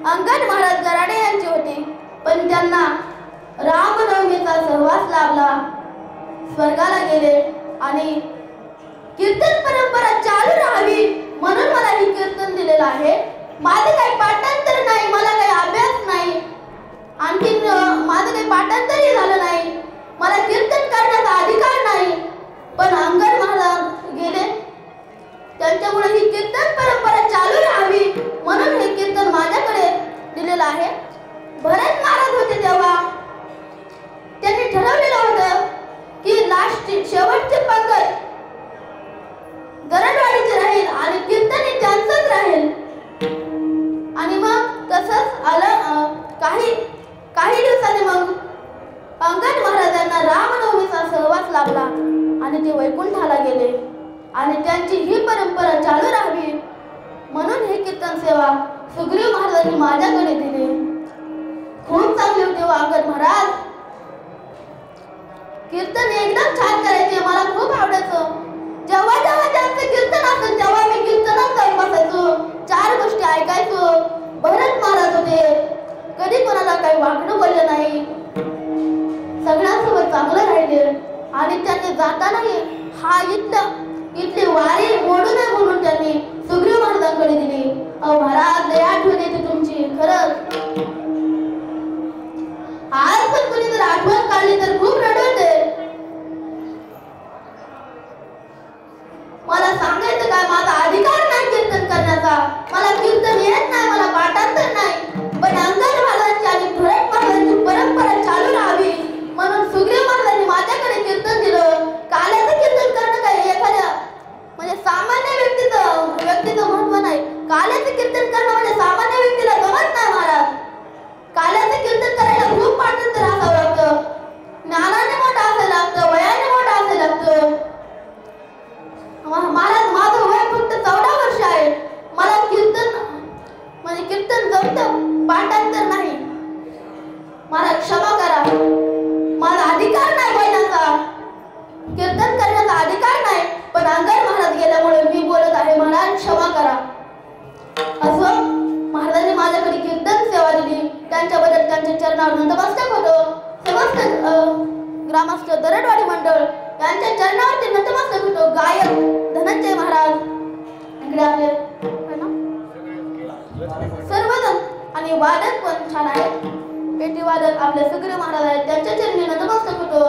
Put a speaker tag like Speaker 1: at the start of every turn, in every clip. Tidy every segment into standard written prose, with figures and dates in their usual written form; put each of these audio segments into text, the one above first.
Speaker 1: अंगद महाराज गराडे यांची होती, पण त्यांना रामनवमीचा सहवास लाभला, स्वर्गाला गेले. आणि कीर्तन परंपरा चालू राहावी म्हणून मला ही कीर्तन दिलेलं आहे. माझं काही पाठांतर नाही, मला काही अभ्यास नाही, आणखी माझं काही पाठांतरही झालं नाही, मला कीर्तन करण्याचा अधिकार नाही. पण अंगद महाराज गेले, त्यांच्यामुळे ही कीर्तन परंपरा चालू राहावी म्हणून हे कीर्तन माझ्याकडे दिलेलं आहे. भरत महाराज होते तेव्हा त्यांनी ठरवलेलं होतं की शेवटचे पंगत दरडवाडीचे राहील आणि कीर्तन त्यांचंच राहील. आणि मग तसंच आलं. काही दिवसांनी मग अंगद महाराजांना रामनवमीचा सहवास लाभला आणि ते वैकुंठाला गेले. आणि त्यांची ही परंपरा चालू राहावी म्हणून हे कीर्तन सेवा सुग्रीव महाराजांनी माझ्याकडे दिली. खूप चांगले होते अंगद महाराज. कीर्तन एकदम छान करायचे, मला खूप आवडायचं. जेव्हा जेव्हा त्यांचं कीर्तन असेल तेव्हा मी कीर्तनात जाऊन बसायचो, 4 गोष्टी ऐकायचो. भरत महाराज होते, कधी कोणाला काही वाकडं बोललं नाही, सगळ्यांसोबत चांगलं राहिले. आणि त्यांनी जातानाही इथली वारी मोडू नये म्हणून त्यांनी सुग्रीव महाराजांकडे दिली. महाराज लय आठवण येते तुमची, खरंच. आज पण कोणी जर आठवण काढली तर खूप रडवते. मला सांगायचं काय, माझा अधिकार नाही कीर्तन करण्याचा, मला कीर्तन येत नाही, मला पाठांतर नाही. पण अंगद महाराजांची आणि भरत महाराजांची परंपरा चालू राहावी म्हणून सुग्रीव महाराजांनी माझ्याकडे कीर्तन दिलं. काल्याचं कीर्तन करणं काय एखाद्या म्हणजे सामान्य व्यक्तीचं महत्व नाही. काल्याचं कीर्तन करणं म्हणजे सामान्य व्यक्तीला जमत नाही महाराज. काल्याचं कीर्तन करायला खूप पाठांतर असावं लागतं, ज्ञानाने मोठं असायला लागतं, वयाने मोठं असायला लागतं. महाराज माझं वय फक्त 14 वर्ष आहे, मला कीर्तन जमतं, पाठांतर नाही. मला क्षमा करा, माझा अधिकार नाही बोलण्याचा, कीर्तन करण्याचा अधिकार नाही. पण अंगद महाराज गेल्यामुळे मी बोलत आहे, महाराज क्षमा करा. असं महाराजांनी माझ्याकडे कीर्तन सेवा दिली. त्यांच्याबद्दल त्यांच्या चरणावर नतमस्तक होतो. समस्त ग्रामस्थ दरडवाडी मंडळ यांच्या चरणावरती नतमस्तक होतो. गायक धनंजय महाराज इकडे आपले सर्वजण, आणि वादक पण छान आहे, पेटी वादक आपले सुग्रीव महाराज आहेत, त्यांच्या चरणी नतमस्तक होतो.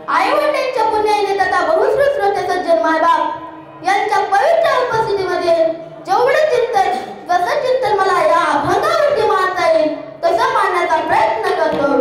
Speaker 1: आई वडिलांच्या पुण्याने तथा बहुश्रुत श्रोते सज्जन मायबाप यांच्या पवित्र उपस्थितीमध्ये जेवढे चिंतन, जसं चिंतन मला या अभंगावरती मांडता येईल तसं मांडण्याचा प्रयत्न करतो.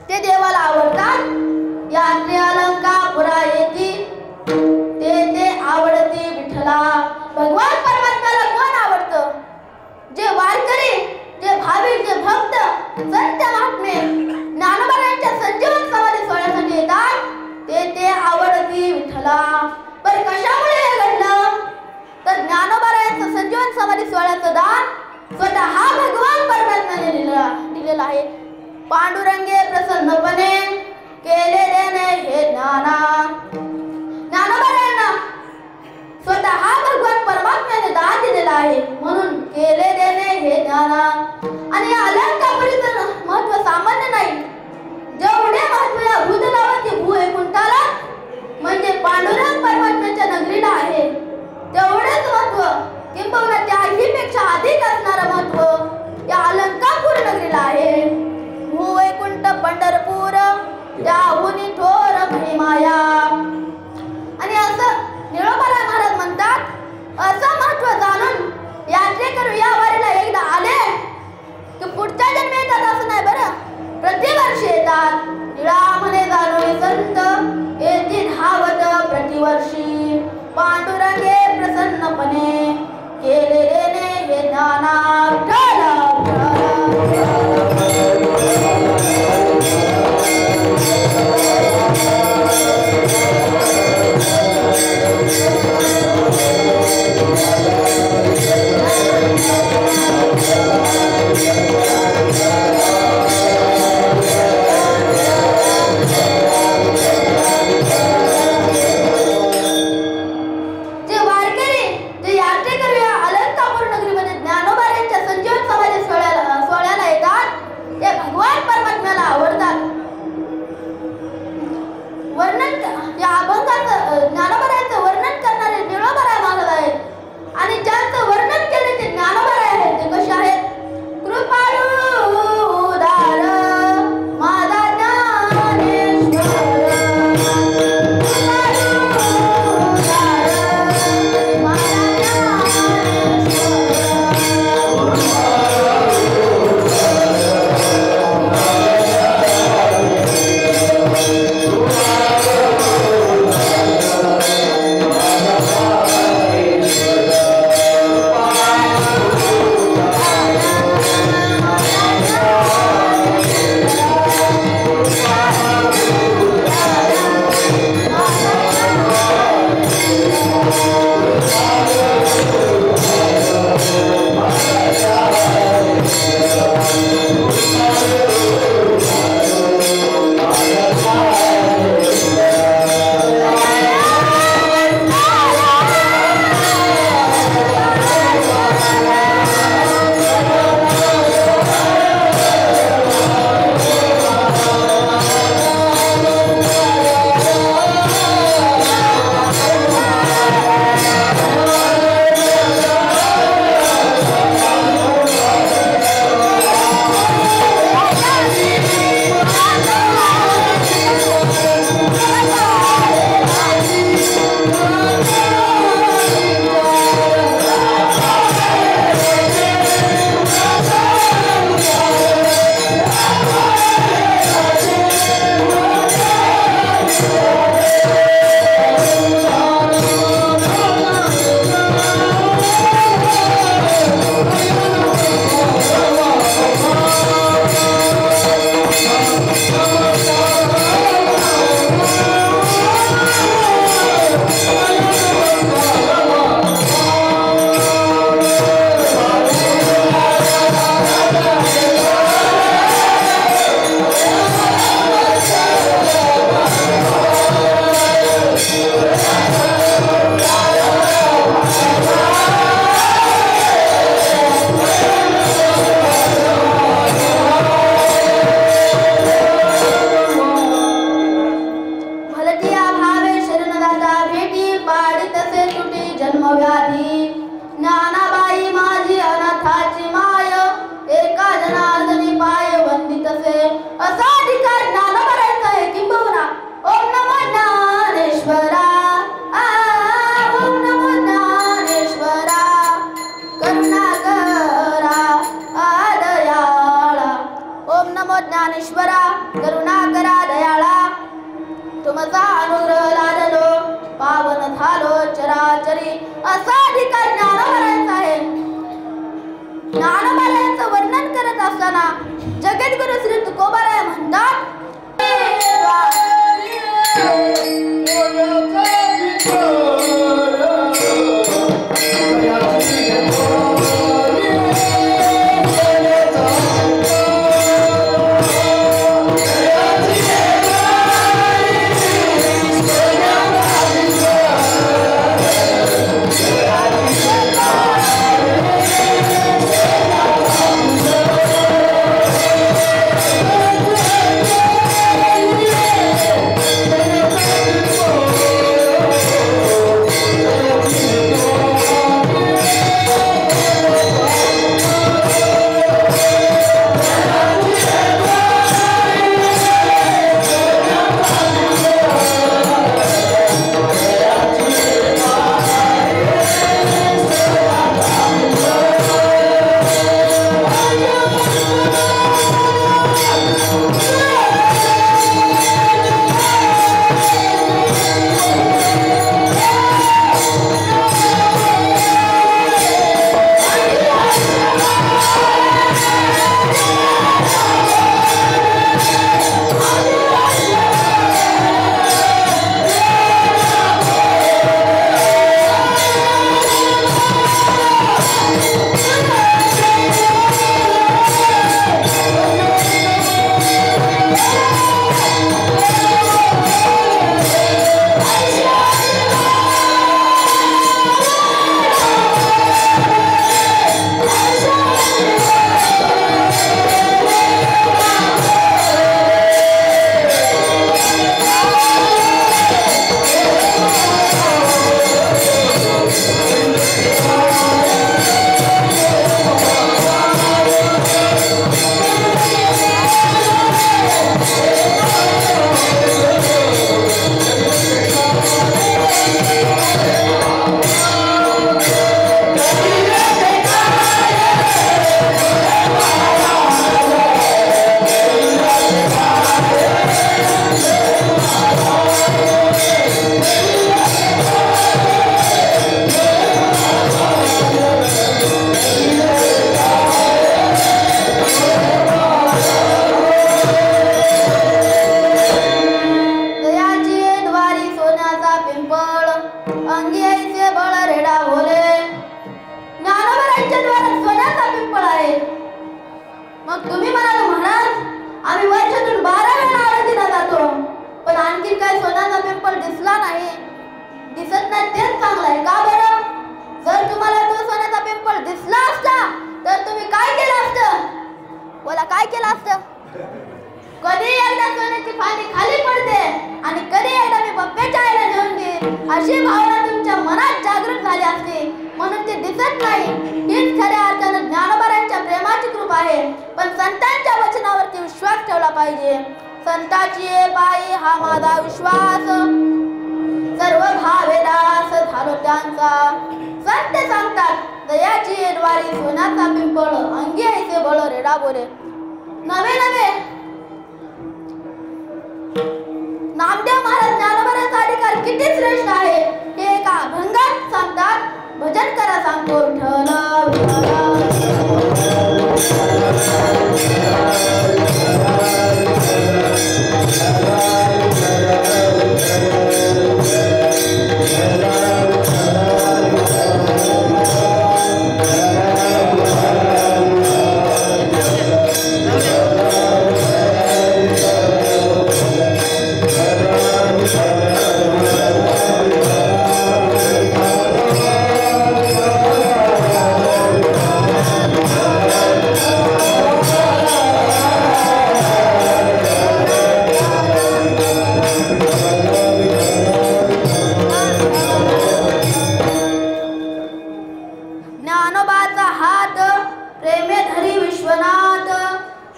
Speaker 1: ते देवाला आवडतात. या अलंकापुरा येती ते आवडती विठ्ठला. भगवान परमात्म्याला कोण आवडतं? जे वारकरी, जे भाविक, जे भक्त, संत महात्मे ज्ञानोबांच्या संजीवन समाधी सोहळ्यासाठी येतात ते आवडती विठ्ठला. पण कशामुळे हे घडलं? तर ज्ञानोबांचं संजीवन समाधी सोहळ्याचं दान स्वतः हा भगवान परमात्म्याने दिलेला आहे. पांडुरंगे प्रसन्नपणे केले देणे हे ज्ञाना. ज्ञानोबांना स्वतः हा भगवान परमात्म्याने दान दिलेला आहे म्हणून केले देणे हे ज्ञाना. आणि या अलंकापुरीचं महत्व सामान्य नाही. जेवढे महत्व या भूतलावरती वैकुंठाला म्हणजे पांडुरंग परमात्म्याच्या नगरीला आहे तेवढेच महत्व, किंबहुना त्याही पेक्षा अधिक असणारं महत्व या अलंकापूर नगरीला आहे. भूवैकुंठ पंढरपूर त्याहुनी थोर महिमाया. आणि असं व्याधी ज्ञानाबाई माझी अनाथाची माय एका जनार्दनी पाय वंदित असे असा अधिकार ज्ञानोबरांचा आहे किंबहुना ओम नमो ज्ञानेश्वरा ओम नमो ज्ञानेश्वरा करुणाकरा दयाळा ओम नमो ज्ञानेश्वरा करुणाकरा दयाळा तुमचा अनुग्रह लादलो पावन झालो चराचरी असा अधिकार ज्ञानोबरांचा आहे. ज्ञानोबरांचं वर्णन करत असताना जगद्गुरु श्री तुकोबाराय म्हणतात अशी भावना तुमच्या मनात जागृत झाली असते म्हणून ते दिसत नाही. हीच खऱ्या अर्थाने ज्ञानोबरांच्या प्रेमाची कृपा आहे. पण संतांच्या वचनावरती विश्वास ठेवला पाहिजे. संताची पायी हा माझा विश्वास सर्व भावेदास झालो त्यांचा. संत सांगतात दयाची द्वारी सोन्याचा पिंपळ अंगी ऐसे बळ रेडा बोले. नवे नवे नामदेव महाराज ज्ञानोबरांचा अधिकार किती श्रेष्ठ आहे हे एका अभंगात सांगतात. भजन करा सांगतो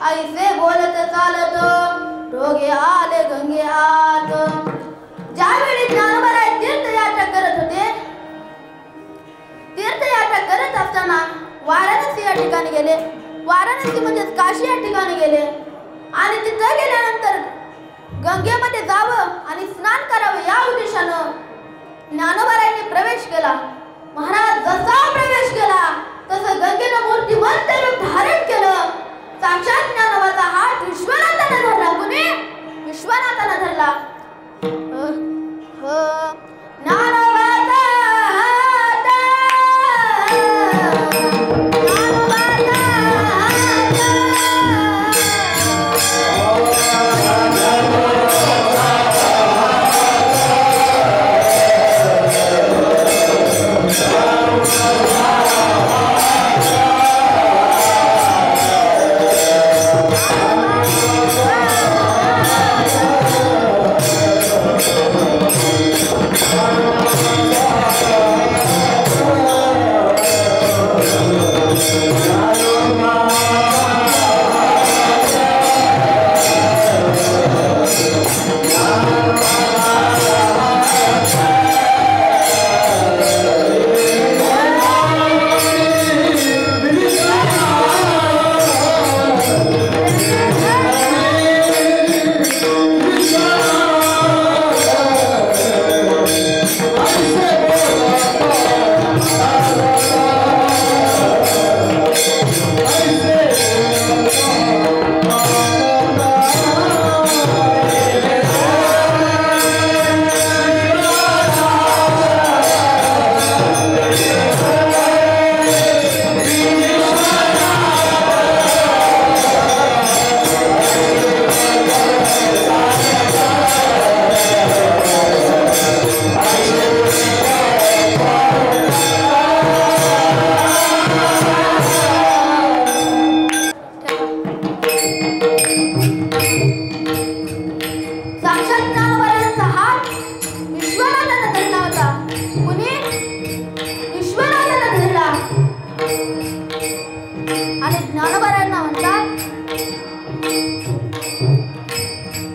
Speaker 1: ऐसे बोलत चालत रोगे आले गंगे आत. ज्यावेळी ज्ञानोबाराय तीर्थयात्रा करत होते, तीर्थयात्रा करत असताना वाराणसी या ठिकाणी गेले. वाराणसी म्हणजे काशी या ठिकाणी गेले आणि तिथे गेल्यानंतर गंगेमध्ये जावं आणि स्नान करावं या उद्देशानं ज्ञानोबारायांनी प्रवेश केला. महाराज जसा प्रवेश केला तसं गंगेनं मूर्तिमंत रूप धारण केलं. साक्षात ज्ञानोबाचा हात विश्वनाथानं धरला. कुणी? विश्वनाथानं धरला. ज्ञानोबाचा हात,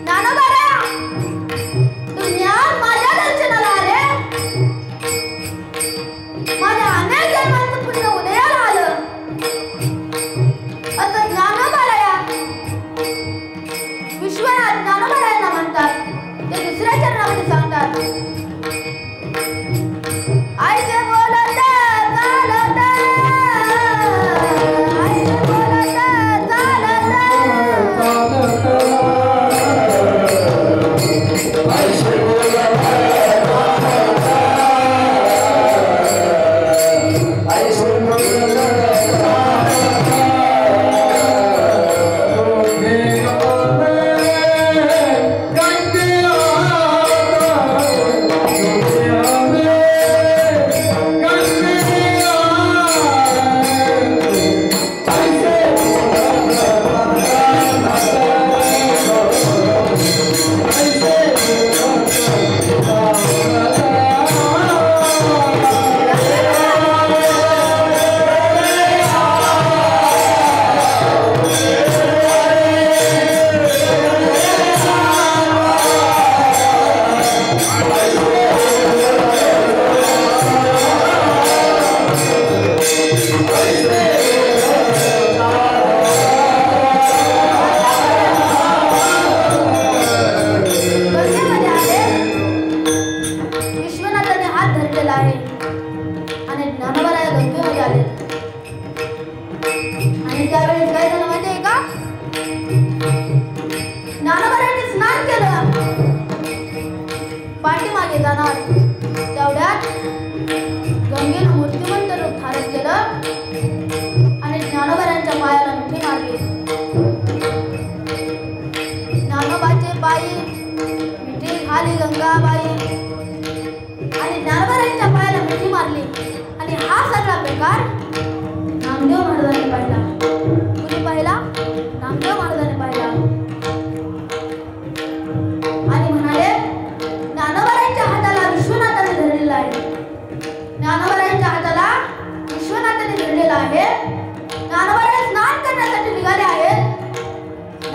Speaker 1: ज्ञानोबाचा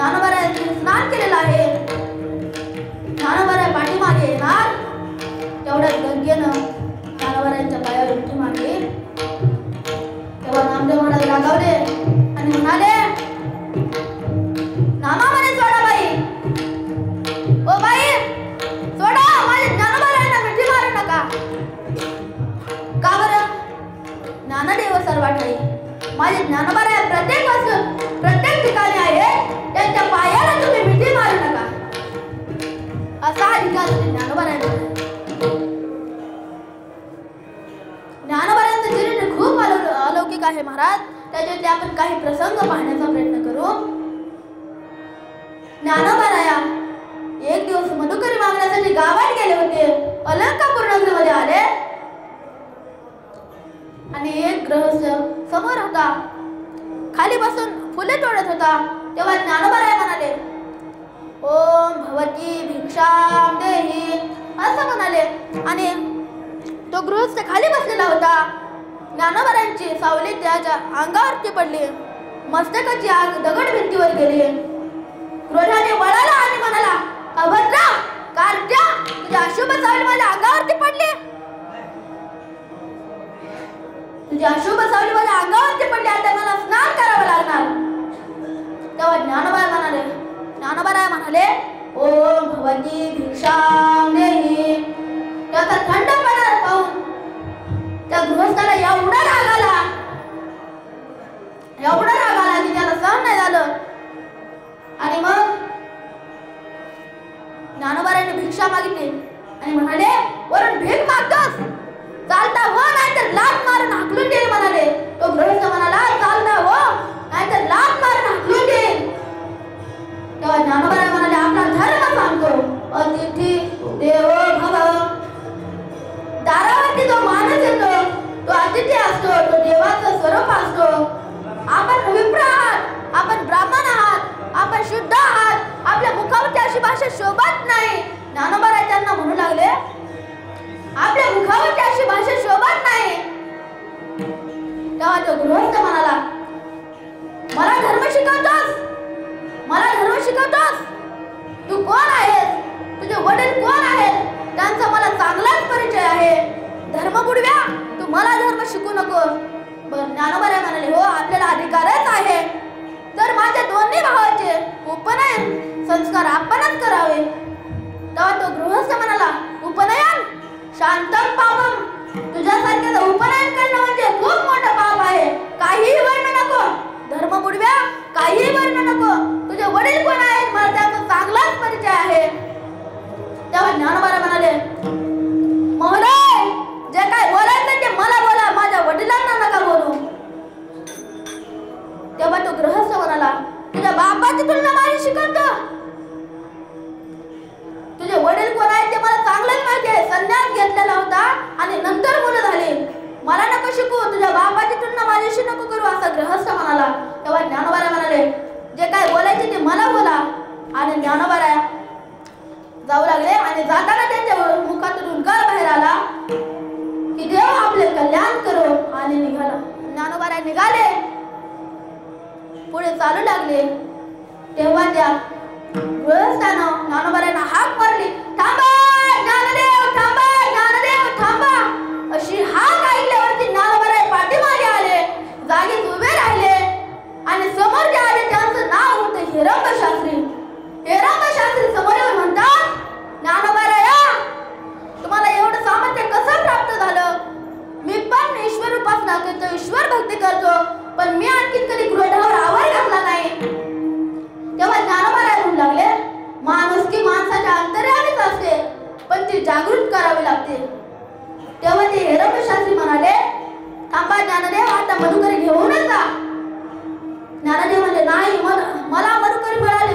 Speaker 1: ज्ञानोबारायांनी स्नान केलेलं आहे. ज्ञानोबाराय पाठीमागे येणार तेवढ्यात गंगेनं ज्ञानोबारायांच्या पायावर मिठी मारली. तेव्हा नामदेव महाराज रागावले आणि म्हणाले, नामा म्हणे सोडा बाई, ओ बाई सोडा, माझ्या ज्ञानोबारायांना मिठी मारू नका. का बरं? ज्ञानदेव सर्वाठाई, माझे ज्ञानोबाराय प्रत्येक ठिकाणी आहे, त्यांच्या पायाला तुम्ही मिठी मारू नका. असा अधिकार ज्ञानोबारायांचा. ज्ञानोबारायांचं चरित्र खूप अलौकिक आहे महाराज. त्याच्यातले आपण काही प्रसंग पाहण्याचा प्रयत्न करू. ज्ञानोबाराया एक दिवस मधुकरी मागण्यासाठी गावात गेले होते. अलंकापूर नगरीमध्ये आले आणि एक गृहस्थ समोर होता, खाली बसून फुले तोडत होता. तेव्हा ज्ञानोबाराय म्हणाले, ओम भवती भिक्षाम देही, असं म्हणाले. आणि तो गृहस्थ खाली बसलेला होता. ज्ञानोबारायांची सावली त्याच्या अंगावरती पडली. मस्तकाची आग दगड भिंतीवर गेली. क्रोधाने वळाला आणि म्हणाला, अभद्रा कार्ट्या, तुझी अशुभ सावली माझ्या अंगावरती पडली. तुझी अशुभ सावली माझ्या अंगावरती पडली, आता मला स्नान करावं लागणार. तेव्हा ज्ञानोबाराय म्हणाले, ओम भवती भिक्षाम देही. त्याचा थंडपणा पाहून त्या गृहस्थाला एवढा राग आला की त्याला सहन नाही झालं. आणि मग ज्ञानोबारायांनी भिक्षा मागितली आणि म्हणाले, वरून भीक मागतोस, चालता हो नाहीतर लाथ मारून हाकलून देईल म्हणाले. तो गृहस्थ म्हणाला, चालता हो नाहीतर लाथ मारून हाकलून देईल. तेव्हा ज्ञानोबाराय म्हणाले, आपला धर्म सांगतो, अतिथी देवो भव. दारावरती जो माणूस येतो तो अतिथी असतो, तो देवाचं स्वरूप असतो. आपण विप्र आहात, आपण ब्राह्मण आहात, आपण शुद्ध आहात, आपल्या मुखावरती अशी भाषा शोभत नाही. ज्ञानोबाराय त्यांना म्हणू लागले, आपल्या मुखावरती अशी भाषा शोभत नाही. तेव्हा तो गृहस्थ म्हणाला, मला धर्म शिकवतोस? तू कोण आहेस? तुझे वडील कोण आहेत? त्यांचा मला चांगलाच परिचय आहे. धर्मबुडव्या, तू मला धर्म शिकू नकोस. ज्ञानोबाराय म्हणाले, हो आपल्याला अधिकारच आहे. तर माझ्या दोन्ही भावाचे उपनयन संस्कार आपणच करावे. तेव्हा तो गृहस्थ म्हणाला, उपनयन शांतम पापम, तुझ्यासारख्याचं उपनयन करणं म्हणजे खूप मोठं पाप आहे. काहीही वर्ण नको धर्मबुडव्या, काहीही वर्ण नको. तुझे वडील कोण आहेत? मला त्यांचा चांगलाच परिचय आहे. तेव्हा ज्ञानोबाराय म्हणाले, महोदय जे काय बोलायचं ते मला बोला, माझ्या वडिलांना नका बोलू. तेव्हा तो गृहस्थ म्हणाला, तुझ्या बापाची तुलना माझ्याशी करतो? तुझे वडील कोण आहेत ते मला चांगलंच माहिती आहे. संन्यास घेतलेला होता आणि नंतर मुलं झाली. मला नको शिकू, तुझ्या बापाची तुलना माझ्याशी नको करू, असा गृहस्थ म्हणाला. तेव्हा ज्ञानोबाराय म्हणाले, जे काय बोलायचे ते मला बोला. आणि ज्ञानोबाराय जाऊ लागले आणि जाताना त्यांच्या मुखातून उद्गार बाहेर आला की देव आपले कल्याण करो. आणि निघाला. ज्ञानोबाराय निघाले, पुढे चालू लागले. तेव्हा त्या गृहस्थानं ज्ञानोबारायांना हाक मारली, थांबा ज्ञानदेव, थांबा ज्ञानदेव, थांबा. अशी हाक ऐकल्यावरती ज्ञानोबाराय पाठीमागे आले, जागीच उभे राहिले. आणि समोर जे आले त्यांचं नाव होतं हिरंब शास्त्री. हिरंब शास्त्री समोर येऊन म्हणतात, ज्ञानोबाराया, तुम्हाला एवढं सामर्थ्य कसं प्राप्त झालं? मी पण ईश्वर उपासना करतो, ईश्वर भक्ती करतो, पण मी आणखी कधी क्रोधावर आवर घातला नाही. तेव्हा ज्ञानोबाराय म्हणू लागले, माणुसकी माणसाच्या अंतर्यामीच असते, पण ती जागृत करावी लागते. तेव्हा ते हिरंब शास्त्री म्हणाले, थांबा ज्ञानदेव, आता मधुकरी घेऊनच जा. ज्ञानदेव म्हणले, नाही, मला मधुकरी मिळाली.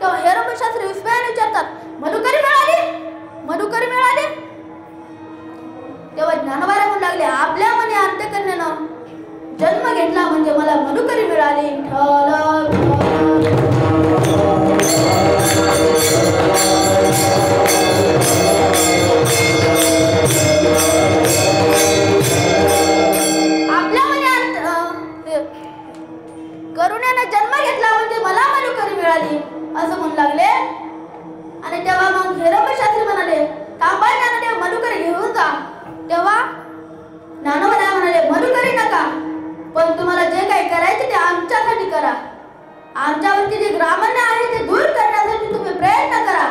Speaker 1: तेव्हा हिरंब शास्त्री विस्मयाने विचारतात, मधुकरी मिळाली? तेव्हा ज्ञानोबाराय म्हणू लागले, आपल्या मनी अंतःकरणानं जन्म घेतला म्हणजे मला मधुकरी मिळाली. आपल्या मनी करुण्याने जन्म घेतला म्हणजे पण तुम्हाला जे काही करायचे ते आमच्यासाठी करा. आमच्यावरती जे ग्रामन्य आहे ते दूर करण्यासाठी तुम्ही प्रयत्न करा.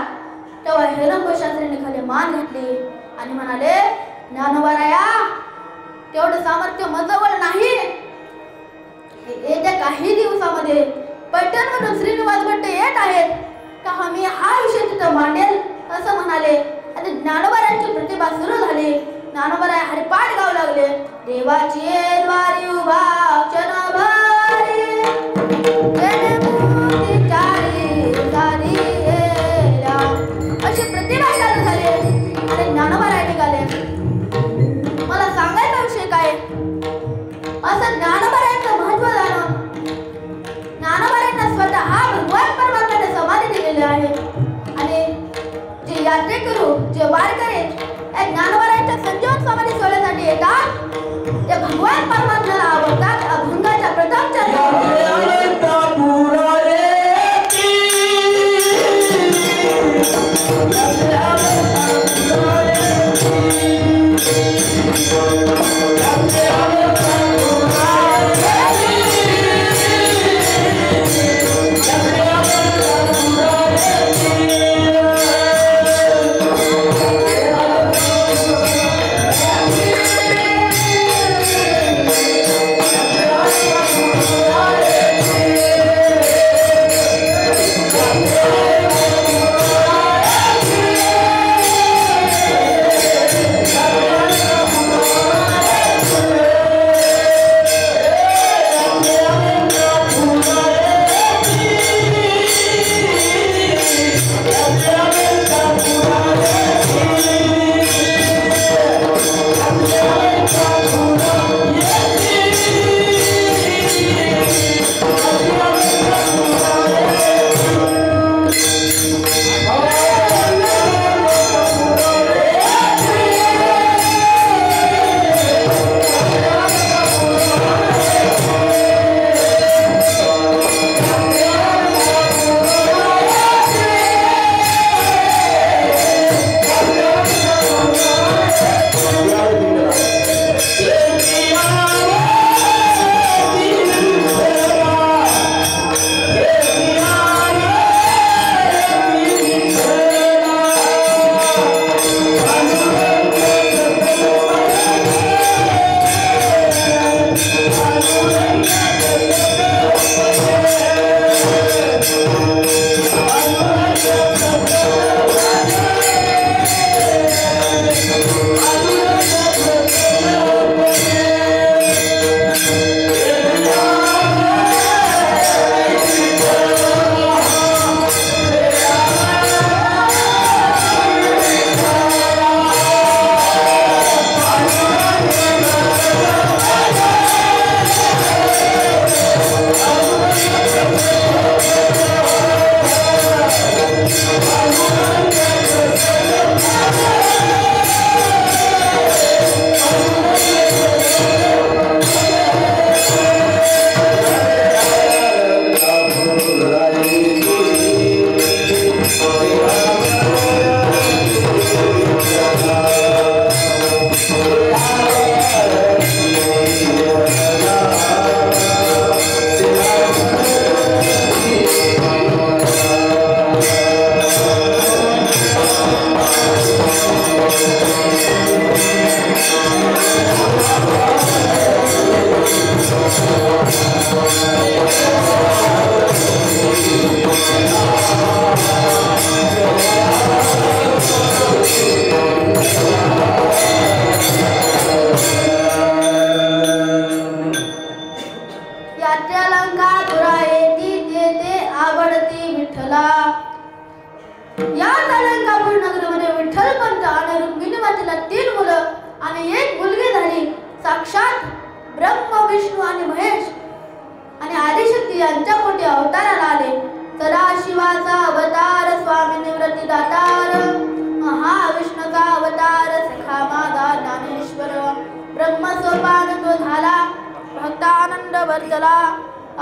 Speaker 1: तेव्हा हेरंब शास्त्रीने खाली मान घातली आणि म्हणाले, ज्ञानोबाराया, तेवढं सामर्थ्य माझ्याजवळ नाही. येत्या काही दिवसामध्ये पैठणवरून श्रीनिवास भट्टे येत आहेत का मी हा विषय तिथं मांडेल असं म्हणाले. आणि ज्ञानोबारायांची प्रतिभा सुरू झाली. ज्ञानोबाराय हरिपाठ गाऊ लागले. देवाची द्वारी उभा क्षणभरी अशी प्रतिभा चालू झाली आणि ज्ञानोबाराय निघाले. मला सांगायचा विषय काय, असं ज्ञानोबारायांचं महत्व जाणून ज्ञानोबारायांना स्वतः भगवान परमात्म्याने समाधी दिलेली आहे. आणि जे यात्रेकरू, जे वारकरी या ज्ञानोबारायांच्या संजीवन समाधी सोहळ्यासाठी येतात ते भगवान परमात्म्याला आवडतात. अभंगाच्या प्रथम चरणी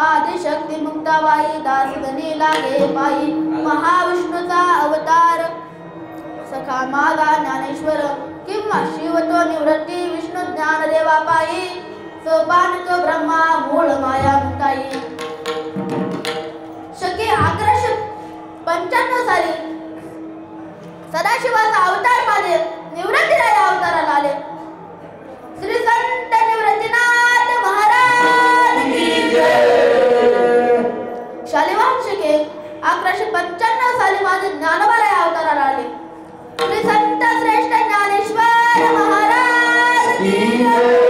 Speaker 1: आदिशक्ती मुक्ताबाई दासगणी लागे पायी महाविष्णूचा अवतार सखा मागा ज्ञानेश्वर किंवा शिव तो निवृत्ती विष्णू ज्ञान देवा पायी सोपान तो ब्रह्मा मूळ माया मुक्ताई. शके 1195 साली सदाशिवाचा अवतार पाले निवृत्तीराय अवताराला आले. श्री संत निवृत्तीनाथ महाराज की जय. शालिवाहन शके 1195 साली माझे ज्ञानोबाराय अवताराला आले. श्री संत श्रेष्ठ ज्ञानेश्वर महाराज की जय.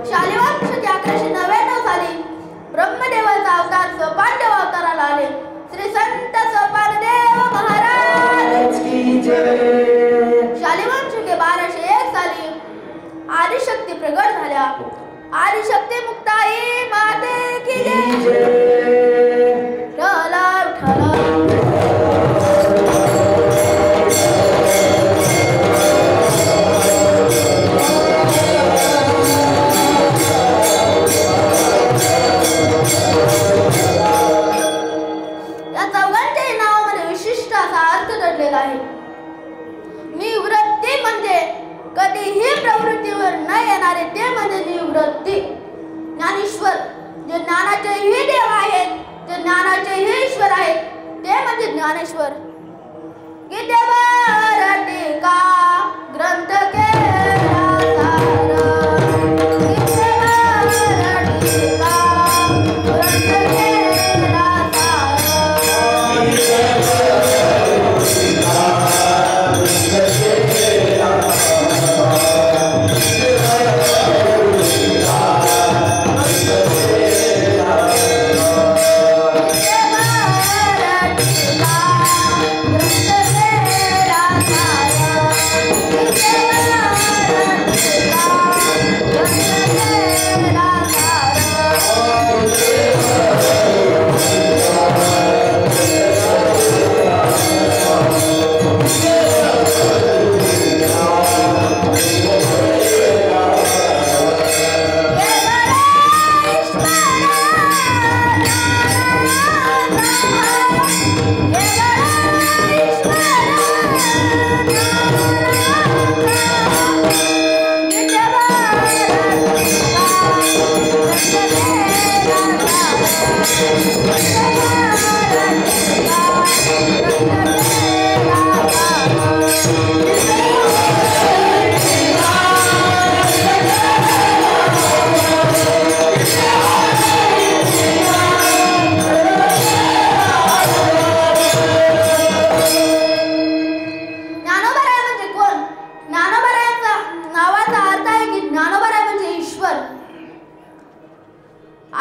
Speaker 1: शालिवाहन शके 1199 साली ब्रह्मदेवाचा अवतार सोपानदेव अवताराला आले. श्री संत सोपानदेव महाराज की जय. शालिवाहन शके 1201 साली आदिशक्ती प्रगट झाल्या. आदिशक्ती मुक्ताई माते की जय. ठला ठला या चौघांच्याही नावामध्ये विशिष्ट असा अर्थ दडलेला आहे. निवृत्ती म्हणजे कधीही प्रवृत्तीवर न येणारे, ते म्हणजे निवृत्ती. ज्ञानेश्वर जे ज्ञानाचेही देव आहेत, जे ज्ञानाचेही ईश्वर आहेत, ते म्हणजे ज्ञानेश्वर. गीतेवर टीका ग्रंथ केला सार. गीतेवर टीका ग्रंथ केला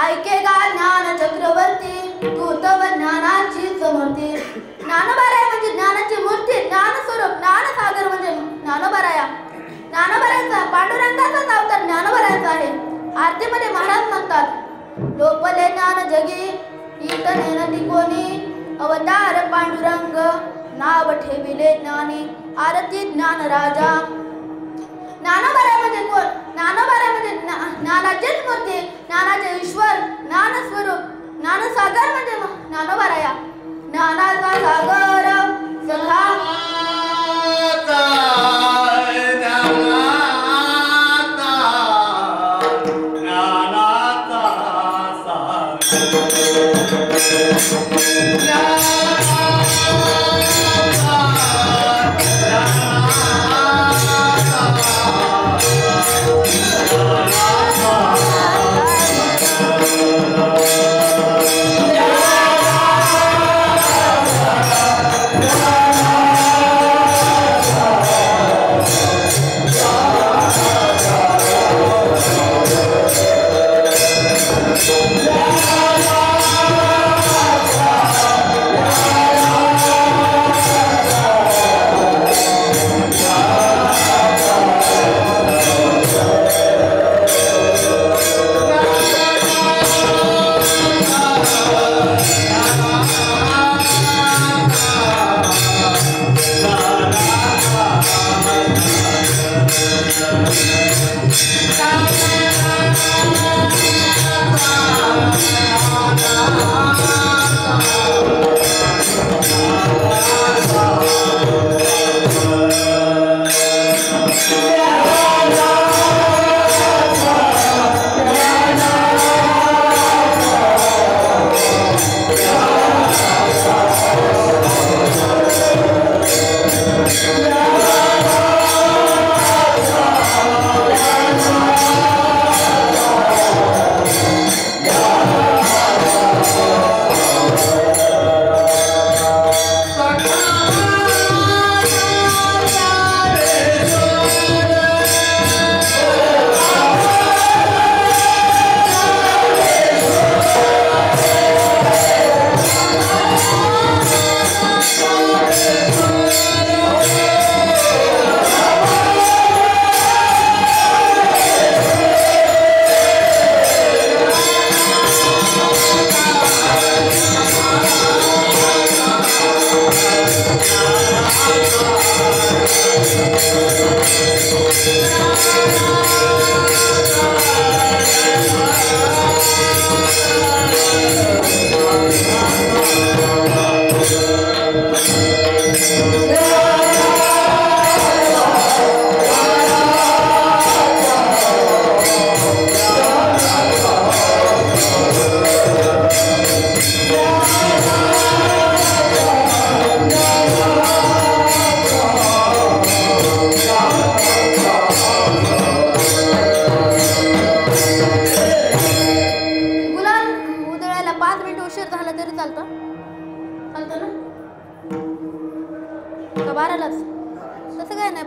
Speaker 1: ऐकेगा ज्ञान चक्रवर्ती, तू तव ज्ञानाची समूर्ती. ज्ञानोबाराय म्हणजे ज्ञानाची मूर्ती, ज्ञान स्वरूप, ज्ञानसागर म्हणजे ज्ञानोबाराया. ज्ञानोबारायचा पांडुरंगाचाच अवतार ज्ञानोबारायचा आहे. आरतीमध्ये महाराज म्हणतात, लोपले ज्ञान जगी ईत नेनती कोणी, अवतार पांडुरंग नाव ठेविले ज्ञानी, आरती ज्ञान राजा. ज्ञानोबाराय म्हणजे कोण? ज्ञानोबाराय म्हणजे ज्ञानाचीच मूर्ती, ज्ञानाचे ईश्वर, ज्ञान स्वरूप, ज्ञानसागर म्हणजे ज्ञानोबाराया. ज्ञानाचा सागर सखा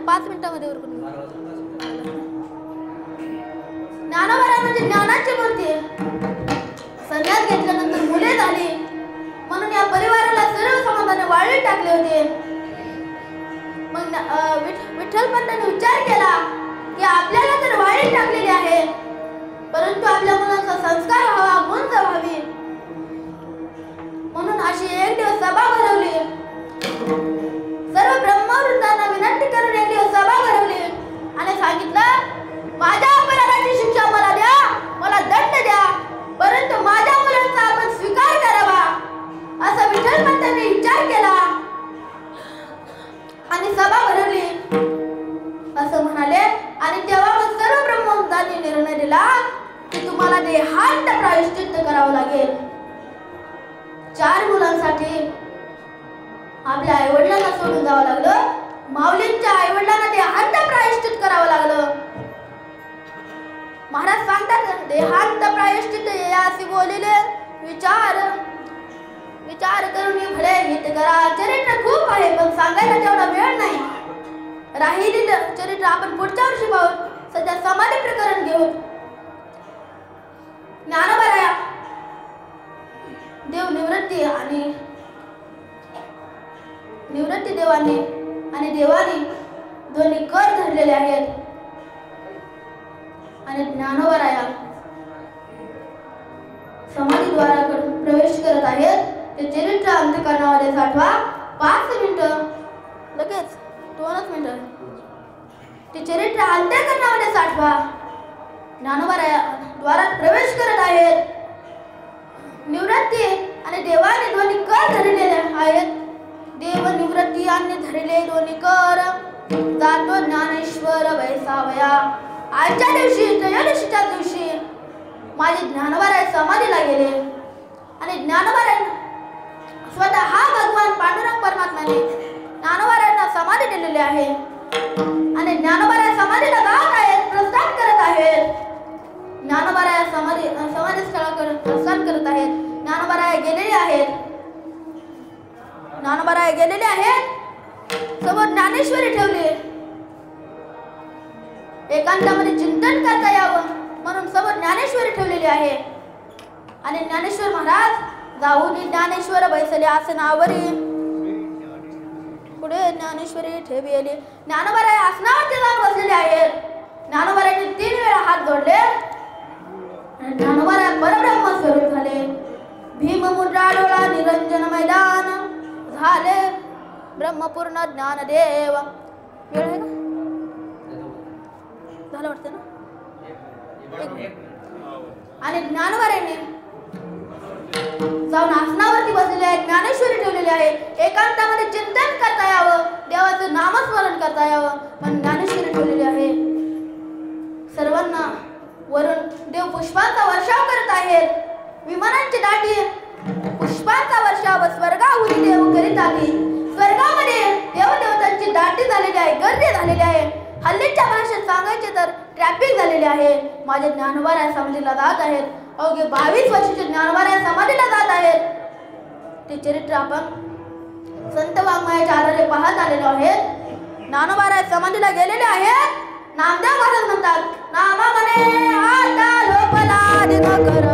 Speaker 1: 5 मिनिटांमध्ये उरकून घेऊ. ज्ञानोबा म्हणजे ज्ञानाची मूर्ती. संन्यास घेतल्यानंतर मुले झाली म्हणून या परिवाराला सर्व समाजाने वाळीत टाकले होते. मग विठ्ठल पंतांनी विचार केला की आपल्याला तर वाळीत टाकलेले आहे, परंतु आपल्या मुलांचा संस्कार व्हावा, गुंज व्हावी, म्हणून अशी एक दिवस सभा भरवली. सर्व ब्रह्मवृत्तांना विनंती करून एक दिवस सभा भरवली आणि सांगितलं, माझ्या अपराधाची शिक्षा मला द्या, मला दंड द्या, परंतु माझ्या मुलांचा आपण स्वीकार करावा. असा विठ्ठल पंतांनी विचार केला आणि सभा भरवली असं म्हणाले. आणि तेव्हा मग सर्व ब्रह्मवृत्तांनी निर्णय दिला की तुम्हाला देहांत प्रायश्चित्त करावं लागेल. 4 मुलांसाठी आपल्या आईवडिलांना सोडून जावं लागलं. माऊलींच्या आईवडिलांना देहांत प्रायश्चित्त करावं लागलं. महाराज सांगतात, देहांत प्रायश्चित्त यासी बोलिले विचार करून भले हित करा. चरित्र खूप आहे पण सांगायला तेवढा वेळ नाही. राहिलेलं चरित्र आपण पुढच्या वर्षी पाहू. सध्या समाधी प्रकरण घेऊ. ज्ञानोबा देव निवृत्ती देवाने आणि देवाने दोन्ही कर धरलेले आहेत. आणि ज्ञानोबा समाधीद्वाराकडून प्रवेश करत आहेत. ते चरित्र अंतःकरणामध्ये साठवा. 5 मिनिटं, लगेच 2 मिनिटं. ते चरित्र अंतःकरणामध्ये साठवा. ज्ञानोबा द्वारात प्रवेश करत आहेत. निवृत्ती आणि देवाने दोन्ही कर धरलेले आहेत. देव निवृत्ती आणि धरले दोन्ही कर. जातो ज्ञानेश्वर वैसावया. आजच्या दिवशी, त्रयोदशीच्या दिवशी माझे ज्ञानोबा समाधीला गेले. आणि ज्ञानोबा स्वतः भगवान पांडुरंग परमात्म्याने ज्ञानोबा समाधी दिलेली आहे. आणि ज्ञानोबा समाधीला जात आहेत, प्रस्थान करत आहेत. ज्ञानोबा समाधी स्थळाकडे प्रस्थान करत आहेत. ज्ञानोबा गेलेले आहेत. ज्ञानोबा गेलेले आहेत. समोर ज्ञानेश्वरी ठेवली. एकांतामध्ये चिंतन करता यावं म्हणून समोर ज्ञानेश्वरी ठेवलेली आहे. आणि ज्ञानेश्वर महाराज जाऊन ज्ञानेश्वर बैसले आसनावरी. पुढे ज्ञानेश्वरी ठेवली. ज्ञानोबा आसनावरती जाऊन बसलेले आहेत. ज्ञानोबांनी 3 वेळा हात जोडले. ज्ञानोबा परब्रह्म स्वरूप झाले. भीममुद्रा डोळा निरंजन मैदान झाले ब्रह्मपूर्ण ज्ञानदेव. वेळ आहे का? झालं वाटतं ना. आणि ज्ञानोबांनी जाऊन आसनावरती बसलेले आहेत. ज्ञानेश्वरी ठेवलेली आहे. एकांतामध्ये चिंतन करता यावं, देवाचं नामस्मरण करता यावं पण ज्ञानेश्वरी ठेवलेली आहे. सर्वांना वरून देव पुष्पांचा वर्षाव करत आहेत. विमानांची दाटी पुष्पांचा वर्षाव स्वर्गाहून देव करीत आली. स्वर्गामध्ये देवदेवतांची दाटी झालेली आहे, गर्दी झालेली आहे. हल्लीच्या भाषेत सांगायचे तर ट्रॅफिक झालेले आहे. माझे ज्ञानोबा समाधीला जात आहेत. अवघे 22 वर्षाचे ज्ञानोबा समाधीला जात आहेत. ते चरित्र आपण संत वाङ्मयाच्या आधारे पाहत आलेलो आहेत. ज्ञानोबा समाधीला गेलेले आहेत. नामदेव महाराज म्हणतात, नामा म्हणे आता लोपला दिनकर.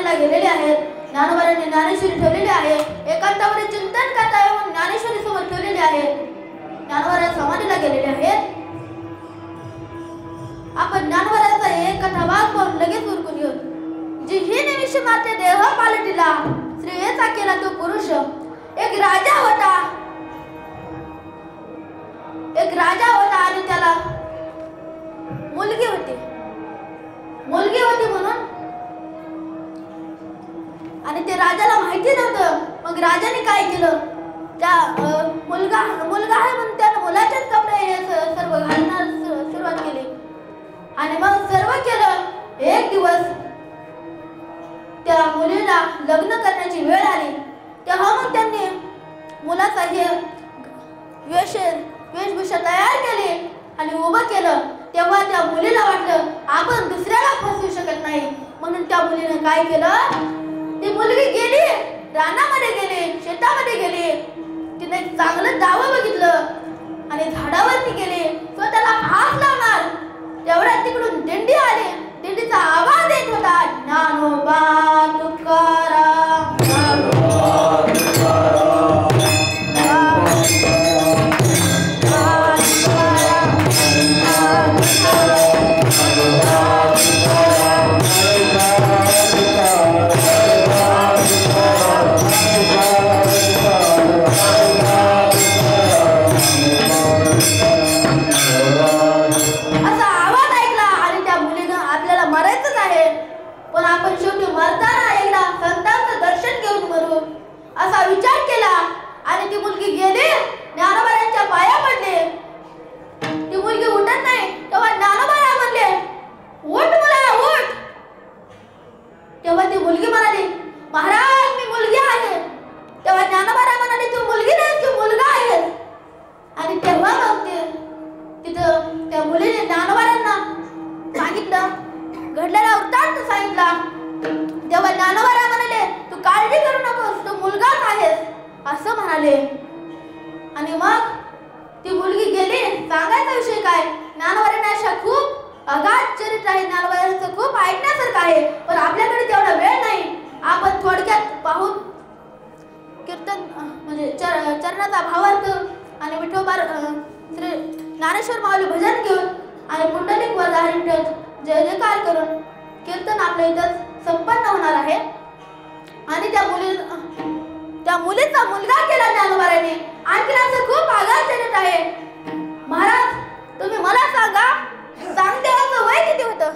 Speaker 1: समाधीला गेलेले आहेत. ज्ञानोबांनी ज्ञानेश्वरी ठेवलेली आहे. एकांतामध्ये चिंतन करता येऊन ज्ञानेश्वरी समोर ठेवलेली आहे. ज्ञानोबा समाधीला गेलेले आहेत. आपण ज्ञानोबाचा एक कथा भाग पाहून लगेच उरकून घेऊ. जी ही निमिष माते देह पालटिला, स्त्रियेचा केला तो पुरुष. एक राजा होता. एक राजा होता आणि त्याला मुलगी होती. मुलगी होती म्हणून आणि ते राजाला माहिती नव्हतं. मग राजाने काय केलं, त्या मुलगा आहे म्हणून त्यानं मुलाचेच कपडे हे सर्व घालण्यास सुरुवात केली आणि मग सर्व केलं. एक दिवस त्या मुलीला लग्न करण्याची वेळ आली तेव्हा मग त्यांनी मुलाचा हे वेशभूषा तयार केली आणि उभं केलं. तेव्हा त्या मुलीला वाटलं आपण दुसऱ्याला फसवू शकत नाही, म्हणून त्या मुलीने काय केलं, ती मुलगी गेली रानामध्ये गेली, शेतामध्ये गेली. तिने एक चांगलं दावं बघितलं आणि झाडावरती गेली. स्वतःला हात लावणार तेवढ्यात तिकडून दिंडी आली. दिंडीचा आवाज येत होता, ज्ञानोबा तुकाराम, ज्ञानोबा तुकाराम, आपण शेवटी मरताना एकदा संतांचं दर्शन घेऊन मरू असा विचार केला आणि ती मुलगी गेली. ज्ञानोबा यांच्या पाया पडले. ती मुलगी उठत नाही तेव्हा ज्ञानोबा म्हणले, उठ मुला उठ. तेव्हा ती मुलगी म्हणाली, महाराज मी मुलगी आहे. तेव्हा ज्ञानोबा म्हणाले, तू मुलगी नाही तू मुलगा आहे. आणि तेव्हा मग तिथं त्या मुलीने ज्ञानोबांना सांगितलं, घडलेला वृत्तांत सांगितला. तेव्हा ज्ञानोबा म्हणाले, तू काळजी करू नकोस, तू मुलगाच आहेस असं म्हणाले. आणि मग ती मुलगी गेली. सांगायचा विषय काय, ज्ञानोबांना अशा खूप अगाध चरित्र आहे. ज्ञानोबांचं खूप ऐकण्यासारखं आहे, पण आपल्याकडे तेवढा वेळ नाही. आपण थोडक्यात पाहून कीर्तन म्हणजे चरणाचा भावार्थ आणि विठोबा श्री ज्ञानेश्वर माऊली भजन घेऊन आणि पुंडलिक वरदाहरी जय जयकार करून कीर्तन आपल्या इथं संपन्न होणार आहे. आणि त्या मुलीचा मुलगा केला ज्ञानोबांनी. आणखी असं खूप आगाध चरित्र आहे. महाराज तुम्ही मला सांगा, चांगदेवाचं वय किती होतं?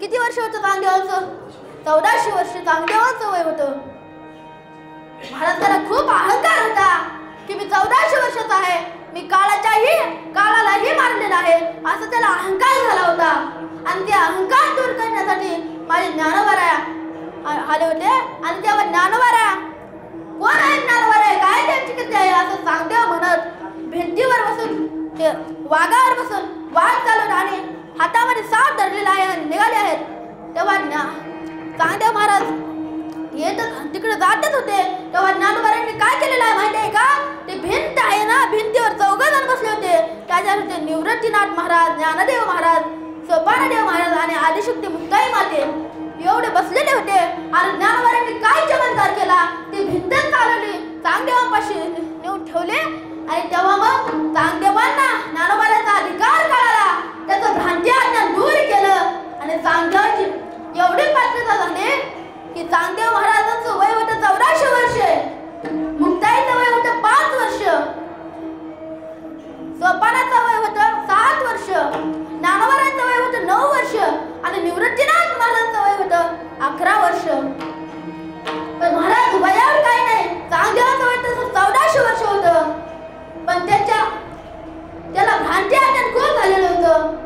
Speaker 1: किती वर्ष होतं चांगदेवाचं? 1400 वर्ष चांगदेवाचं वय होतं. महाराजांना खूप अहंकार होता की मी 1400 वर्षाचा आहे, मी काळालाही मारलेला आहे असं त्याला अहंकार झाला होता. आणि ते अहंकार दूर करण्यासाठी माझे ज्ञानोबा आले होते. आणि तेव्हा ज्ञानोबा कोण आहे, ज्ञानोबा काय त्यांची किती आहे असं चांगदेव म्हणत भिंतीवर बसून ते वाघावर बसून वाघ चालवत आणि हातामध्ये साप धरलेला आहे आणि निघाले आहेत. तेव्हा चांगदेव महाराज येत तिकडे जातच होते. तेव्हा ज्ञानोबांनी काय केलेलं आहे माहिती आहे का, ते भिंत आहे ना, भिंतीवर 14 जण बसले होते. त्याच्यावर होते निवृत्तीनाथ महाराज, ज्ञानदेव महाराज, सोपानदेव महाराज आणि आदिशक्ती मुक्ताई माते एवढे बसलेले होते. आणि ज्ञानोबांनी काय चमत्कार केला, ते भिंत चालवली, चांगदेवांपाशी नेऊन ठेवले. आणि तेव्हा मग चांगदेवांना ज्ञानोबांचा अधिकार कळाला, त्याचं भ्रांती अज्ञान दूर केलं. आणि चांगदेवांची एवढी पात्रता झाली की चांगदेव महाराजांचं वय होतं 1400 वर्ष, मुक्ताईचं वय होतं 5 वर्ष, सोपानाचं वय होतं 7 वर्ष, ज्ञानोबांचं वय होतं 9 वर्ष आणि निवृत्तीनाथ महाराजांचं वय होतं 11 वर्ष. पण महाराज वयावर काही नाही, चांगदेवाचं वय तसं 1400 वर्ष होतं. पण त्याला भ्रांती अज्ञान खूप झालेलं होतं.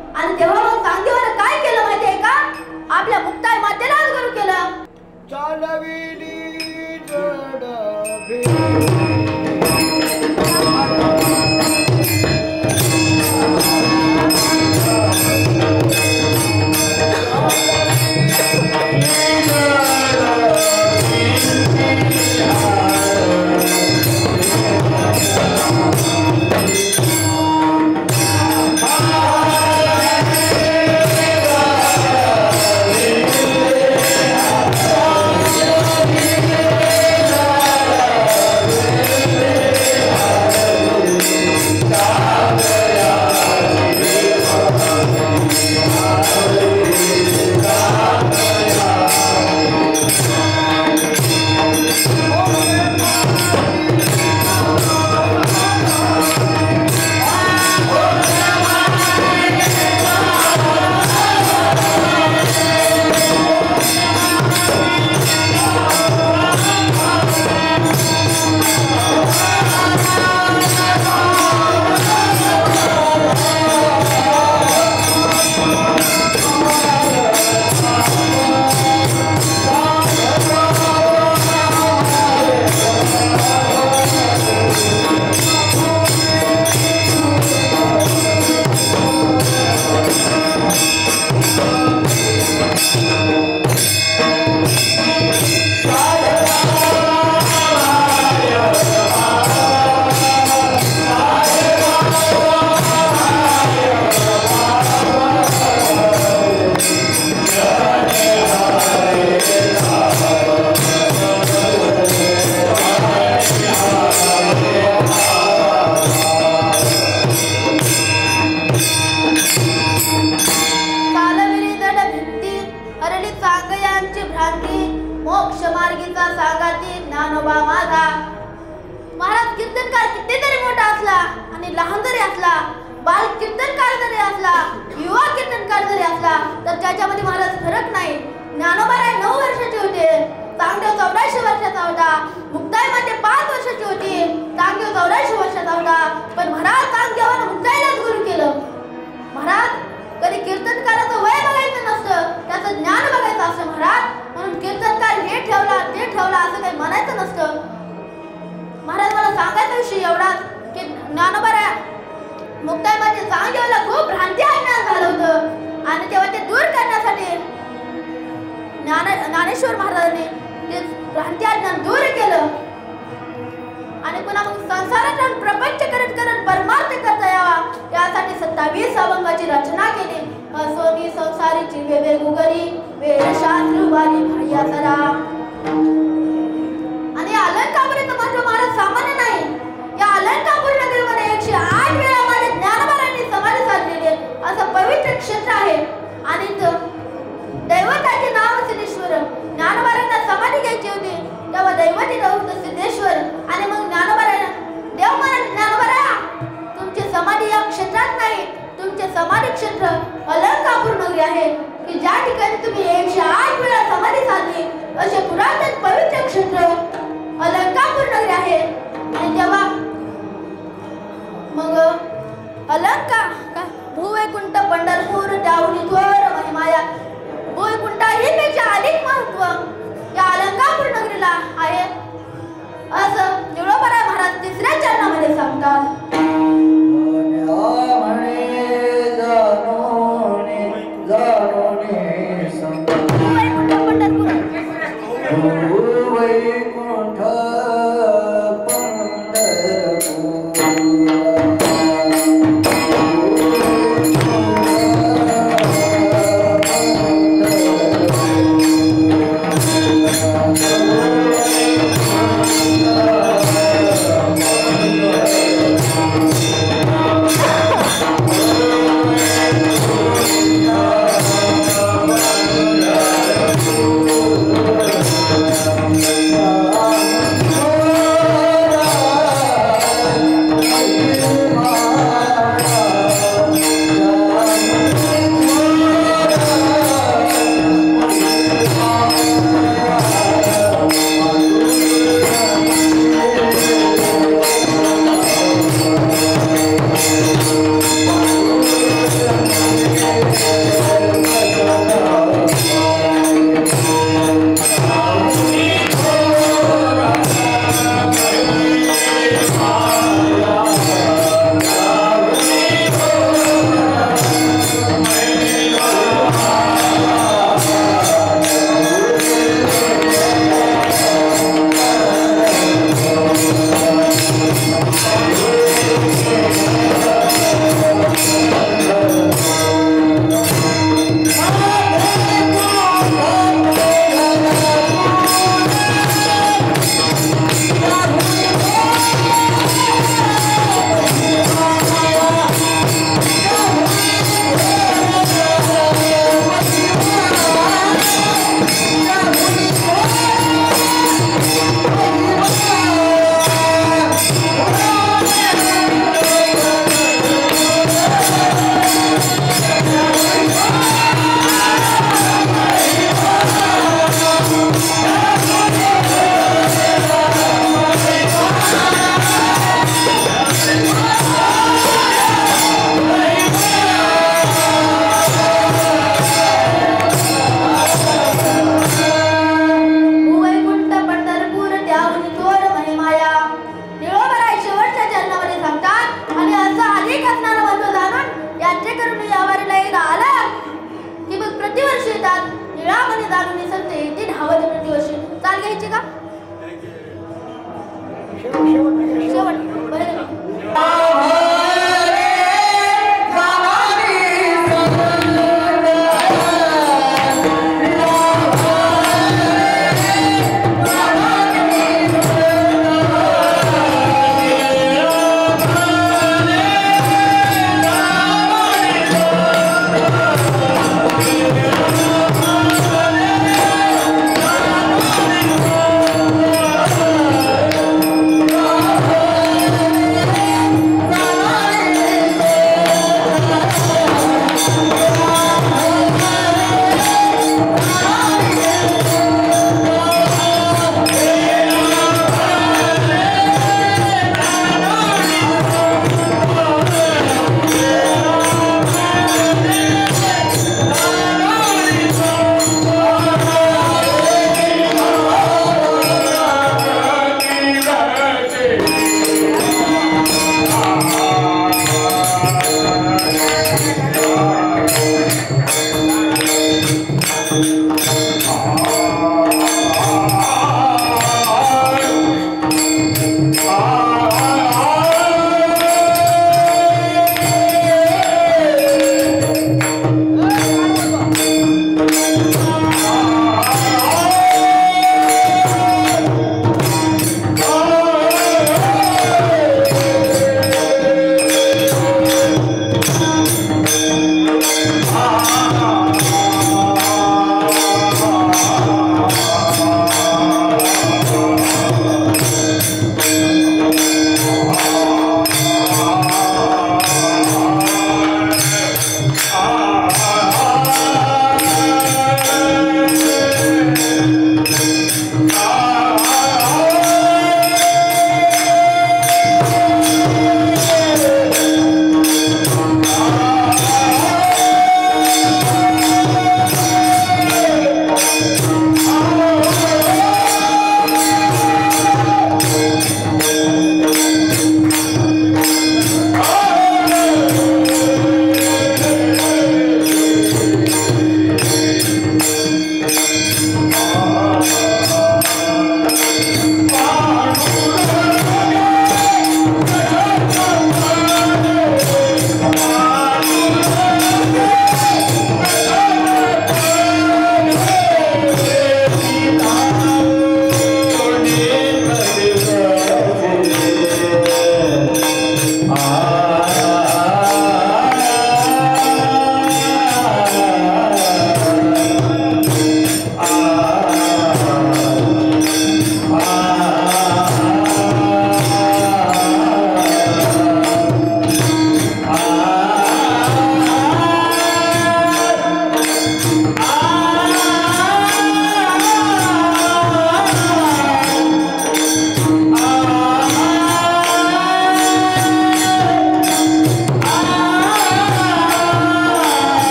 Speaker 1: मोक्ष मार्गीचा सांगाती ज्ञानोबा माझा. महाराज कीर्तनकार कितीतरी मोठा असला आणि लहान जरी असला, बाल कीर्तनकार जरी असला, युवा कीर्तनकार जरी असला, तर त्याच्यामध्ये महाराज फरक नाही. ज्ञानोबाराय 9 वर्षाचे होते, चांगदेव 1400 वर्षाचा होता, मुक्ताई मध्ये 5 वर्षाची होती, चांगदेव 1400 वर्षाचा होता. पण महाराज चांगदेवानं मुक्ताईलाच गुरु केलं. महाराज कधी कीर्तनकाराचं वय बघायचं नसतं, त्याचं ज्ञान बघायचं असतं महाराज. म्हणून कीर्तनकार हे ठेवला ते ठेवला असं काही म्हणायचं नसतं. महाराज मला सांगायचा विषय एवढाच की ज्ञानोबाराय मुक्ताईमध्ये चांगदेवाला खूप भ्रांती अज्ञान झालं होतं आणि तेव्हा ते दूर करण्यासाठी ज्ञानेश्वर महाराजांनी ते भ्रांती अज्ञान दूर केलं आणि पुन्हा मग संसारात राहून प्रपंच करत करत परमार्थ करता यावा यासाठी 27 अभंगाची रचना केली. सोनी संसारीची वेवे गुगरी वेद शास्त्र वाली भाया सरा. आणि अलंकापुरीचं महत्व महाराज सामान्य नाही. या अलंकापुरी नगरीमध्ये 108 वेळा माझ्या ज्ञानोबारांनी समाधी साधलेली आहे. असं पवित्र क्षेत्र आहे आणि दैवताचे नाव सिद्धेश्वर. ज्ञानोबारांना समाधी घ्यायची होती तेव्हा दैवती होतं सिद्धेश्वर. आणि मग ज्ञानोबारांना देव म्हणाले, ज्ञानोबारा तुमची समाधी या क्षेत्रात नाही, तुमचे समाधी क्षेत्र अलंकापूर नगरी आहे की ज्या ठिकाणी तुम्ही 108 वेळा समाधी साधली असे पुरातन पवित्र क्षेत्र अलंकापूर नगरी आहे. आणि तेव्हा मग अलंका भूवैकुंठ पंढरपूर त्याहुनी थोर महिमाया. भूवैकुंठ ही पेक्षा अधिक महत्व या अलंकापूर नगरीला आहे असं निळोबाराय महाराज 3ऱ्या चरणामध्ये सांगतात. शेवट